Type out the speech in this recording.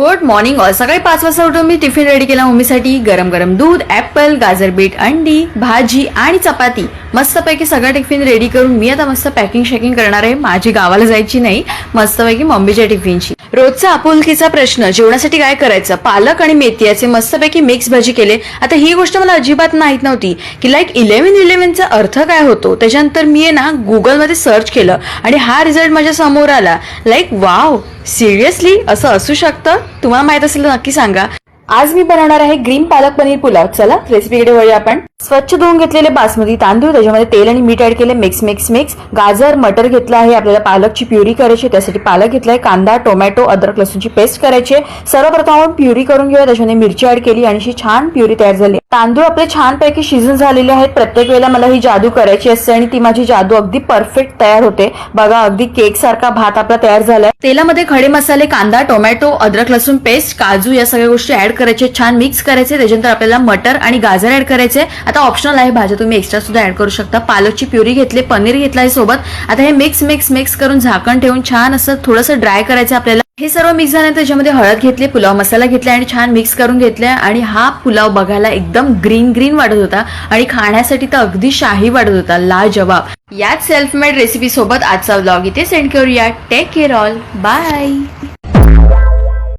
Good morning all. सकाळी 5 वाजता उठून मी टिफिन रेडी केला मम्मीसाठी. गरम गरम दूध, ऍपल, गाजर, बीट, अंडी, भाजी आणि चपाती. मस्तपैकी सगळं टिफिन रेडी करून मी आता मस्त पॅकिंग करणार आहे. माझी गावाला जायची नाही, मस्तपैकी मम्मीच्या टिफिनची. रोजचा आपुलकीचा प्रश्न, जेवणासाठी काय करायचं. पालक आणि मेथी याचे मस्तपैकी मिक्स भाजी केले. आता ही गोष्ट मला अजिबात माहित नव्हती की लाईक 11-11चा अर्थ काय होतो. त्याच्यानंतर मी ना गुगलमध्ये सर्च केलं आणि हा रिझल्ट माझ्या समोर आला. लाईक वाव, सिरियसली असं असू शकतं. तुम्हाला माहित असेल तर नक्की सांगा. आज मी बनवणार आहे ग्रीन पालक पनीर पुलाव. चला रेसिपीकडे वळूया आपण. स्वच्छ धुवून घेतलेले बासमती तांदूळ, त्याच्यामध्ये तेल आणि मीठ ऍड केले. मिक्स. गाजर, मटर घेतला आहे. आपल्याला पालकची प्युरी करायची, त्यासाठी पालक घेतलाय. कांदा, टोमॅटो, अद्रक, लसूणची पेस्ट करायची. सर्वप्रथम आपण प्युरी करून घेऊया. त्याच्यामध्ये मिरची ऍड केली आणि अशी छान प्युरी तयार झाली. तांदूळ आपले छानपैकी शिजून झालेले आहेत. प्रत्येक वेळेला मला ही जादू करायची असते आणि ती माझी जादू अगदी परफेक्ट तयार होते. बघा, अगदी केक सारखा भात आपला तयार झालाय. तेलामध्ये खडे मसाले, कांदा, टोमॅटो, अद्रक, लसूण पेस्ट, काजू या सगळ्या गोष्टी ऍड करायचे. छान मिक्स करायचे. त्याच्यानंतर आपल्याला मटर आणि गाजर ऍड करायचे. आता ऑप्शनल आहे, भाज्या तुम्ही एक्स्ट्रा सुद्धा ऍड करू शकता. पालकची प्युरी घेतली, पनीर घेतलाय सोबत. आता हे मिक्स करून झाकण ठेवून छान असं थोडंसं ड्राय करायचं आपल्याला. हे सर्व मिक्स झाल्यानंतर त्याच्यामध्ये हळद घेतली, पुलाव मसाला घेतला आणि छान मिक्स करून घेतलाय. आणि हा पुलाव बघायला एकदम ग्रीन वाटत होता आणि खाण्यासाठी तर अगदी शाही वाटत होता. लाजवाब. याच सेल्फ मेड रेसिपी सोबत आजचा व्लॉग इथे सेंड करूया. Take care all. बाय.